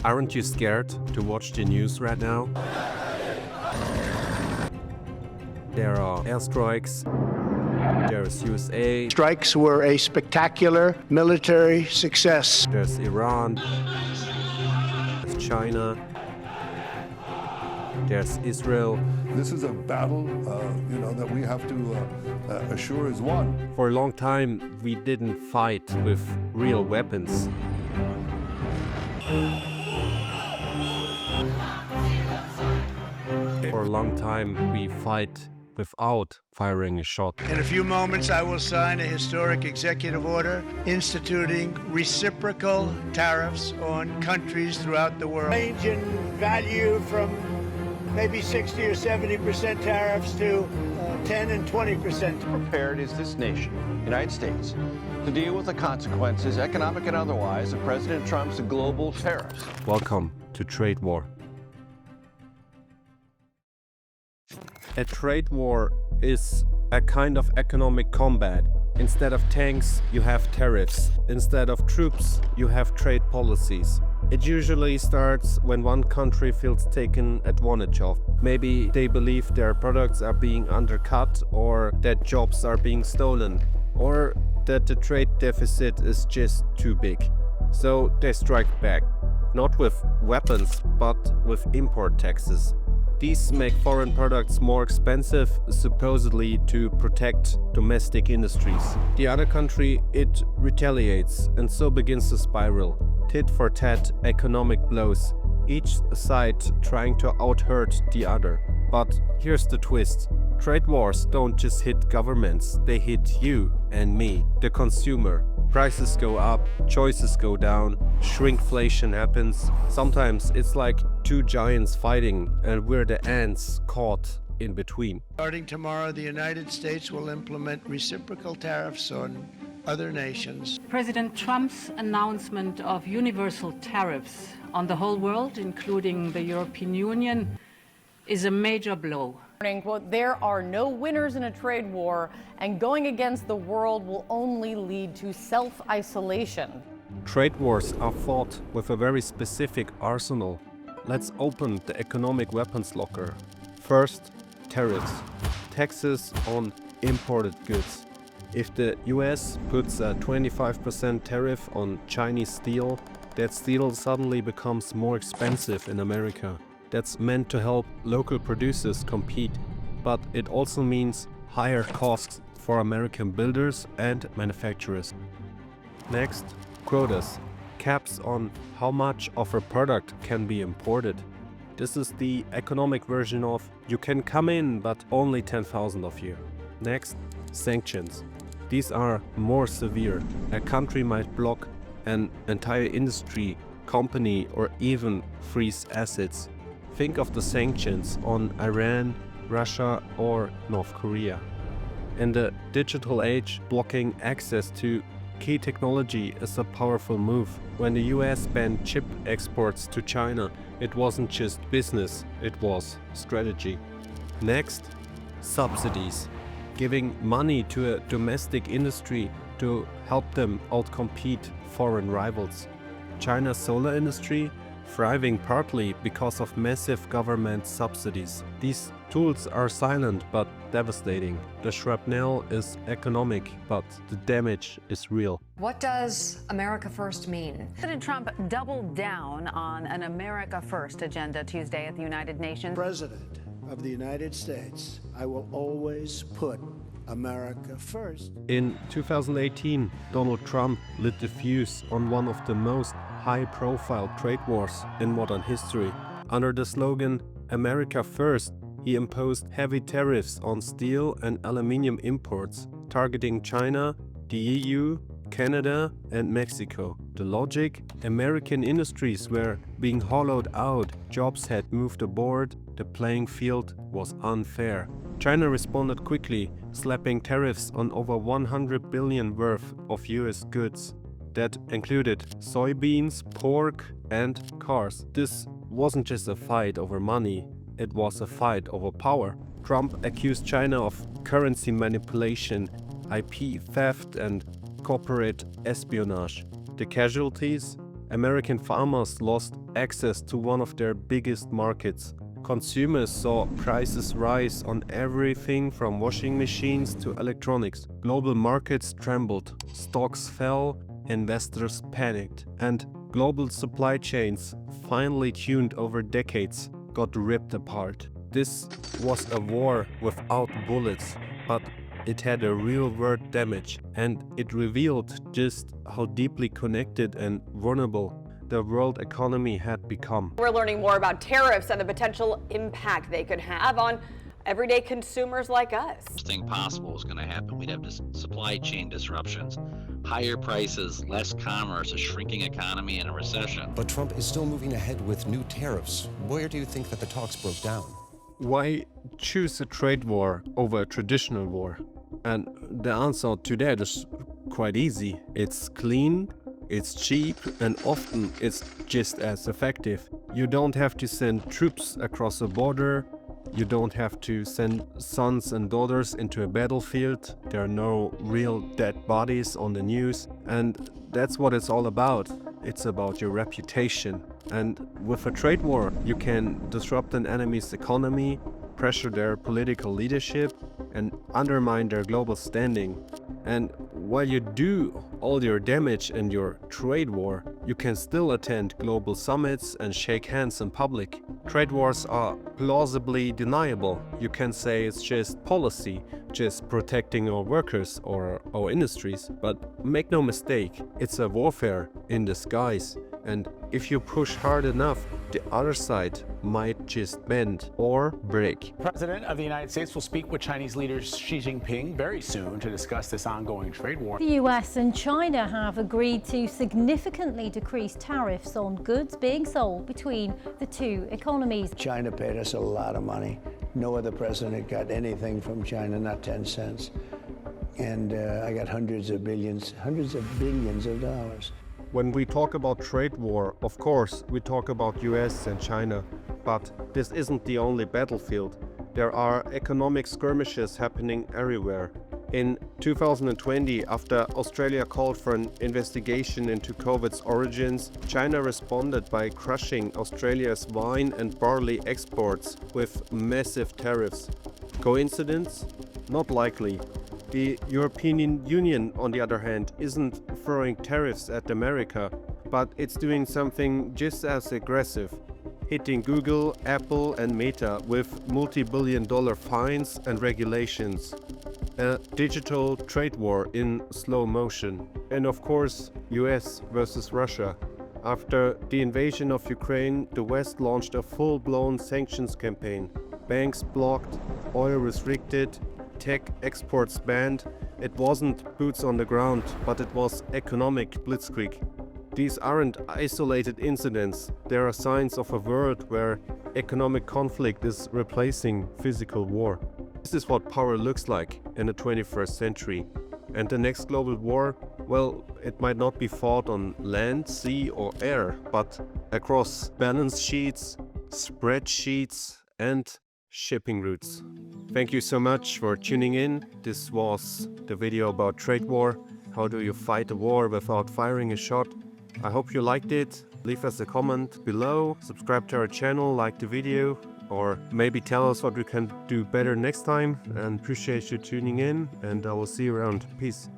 Aren't you scared to watch the news right now? There are airstrikes, there's USA, Strikes were a spectacular military success. there's Iran, there's China, there's Israel. This is a battle, that we have to assure is won. For a long time, we didn't fight with real weapons. For a long time, we fight without firing a shot. In a few moments, I will sign a historic executive order instituting reciprocal tariffs on countries throughout the world. Range in value from maybe 60 or 70% tariffs to 10 and 20%. Prepared is this nation, United States, to deal with the consequences, economic and otherwise, of President Trump's global tariffs. Welcome to Trade War. A trade war is a kind of economic combat. Instead of tanks, you have tariffs. Instead of troops, you have trade policies. It usually starts when one country feels taken advantage of. Maybe they believe their products are being undercut, or that jobs are being stolen, or that the trade deficit is just too big. So they strike back, not with weapons, but with import taxes. These make foreign products more expensive, supposedly to protect domestic industries. The other country, it retaliates, and so begins the spiral. Tit for tat economic blows, each side trying to out-hurt the other. But here's the twist. Trade wars don't just hit governments, they hit you and me, the consumer. Prices go up, choices go down, shrinkflation happens. Sometimes it's like two giants fighting and we're the ants caught in between. Starting tomorrow, the United States will implement reciprocal tariffs on other nations. President Trump's announcement of universal tariffs on the whole world, including the European Union, is a major blow. Quote, there are no winners in a trade war, and going against the world will only lead to self-isolation. Trade wars are fought with a very specific arsenal. Let's open the economic weapons locker. First, tariffs. Taxes on imported goods. If the US puts a 25% tariff on Chinese steel, that steel suddenly becomes more expensive in America. That's meant to help local producers compete, but it also means higher costs for American builders and manufacturers. Next, quotas, caps on how much of a product can be imported. This is the economic version of you can come in, but only 10,000 of you. Next, sanctions. These are more severe. A country might block an entire industry, company, or even freeze assets. Think of the sanctions on Iran, Russia, or North Korea. In the digital age, blocking access to key technology is a powerful move. When the US banned chip exports to China, it wasn't just business, it was strategy. Next, subsidies. Giving money to a domestic industry to help them outcompete foreign rivals. China's solar industry thriving partly because of massive government subsidies. These tools are silent but devastating. The shrapnel is economic, but the damage is real. What does America First mean? President Trump doubled down on an America First agenda Tuesday at the United Nations. President of the United States, I will always put America first. In 2018, Donald Trump lit the fuse on one of the most high-profile trade wars in modern history. Under the slogan America First, he imposed heavy tariffs on steel and aluminium imports, targeting China, the EU, Canada, and Mexico. The logic? American industries were being hollowed out, jobs had moved aboard, the playing field was unfair. China responded quickly, slapping tariffs on over 100 billion worth of US goods. That included soybeans, pork, and cars. This wasn't just a fight over money, it was a fight over power. Trump accused China of currency manipulation, IP theft, and corporate espionage. The casualties? American farmers lost access to one of their biggest markets. Consumers saw prices rise on everything from washing machines to electronics. Global markets trembled, stocks fell, investors panicked, and global supply chains, finely tuned over decades, got ripped apart. This was a war without bullets, but it had a real-world damage, and it revealed just how deeply connected and vulnerable the world economy had become. We're learning more about tariffs and the potential impact they could have on everyday consumers like us. Worst thing possible is going to happen. We'd have supply chain disruptions, higher prices, less commerce, a shrinking economy, and a recession. But Trump is still moving ahead with new tariffs. Where do you think that the talks broke down? Why choose a trade war over a traditional war? And the answer to that is quite easy. It's clean, it's cheap, and often it's just as effective. You don't have to send troops across a border. You don't have to send sons and daughters into a battlefield. There are no real dead bodies on the news. And that's what it's all about. It's about your reputation. And with a trade war, you can disrupt an enemy's economy, pressure their political leadership, and undermine their global standing. And while you do all your damage in your trade war, you can still attend global summits and shake hands in public. Trade wars are plausibly deniable. You can say it's just policy, just protecting our workers or our industries. But make no mistake, it's a warfare in disguise. And if you push hard enough, the other side might just bend or break. President of the United States will speak with Chinese leader Xi Jinping very soon to discuss this ongoing trade war. The US and China have agreed to significantly decrease tariffs on goods being sold between the two economies. China paid us a lot of money. No other president got anything from China, not 10 cents. And I got hundreds of billions of dollars. When we talk about trade war, of course, we talk about US and China, but this isn't the only battlefield. There are economic skirmishes happening everywhere. In 2020, after Australia called for an investigation into COVID's origins, China responded by crushing Australia's wine and barley exports with massive tariffs. Coincidence? Not likely. The European Union, on the other hand, isn't throwing tariffs at America, but it's doing something just as aggressive, hitting Google, Apple and Meta with multi-billion-dollar fines and regulations. A digital trade war in slow motion. And of course, US versus Russia. After the invasion of Ukraine, the West launched a full-blown sanctions campaign. Banks blocked, oil restricted, tech exports banned. It wasn't boots on the ground, but it was economic blitzkrieg. These aren't isolated incidents. There are signs of a world where economic conflict is replacing physical war. This is what power looks like in the 21st century. And the next global war, well, it might not be fought on land, sea or air, but across balance sheets, spreadsheets and shipping routes. Thank you so much for tuning in. This was the video about trade war. How do you fight a war without firing a shot? I hope you liked it. Leave us a comment below, subscribe to our channel, like the video, or maybe tell us what we can do better next time. And appreciate you tuning in, and I will see you around. Peace.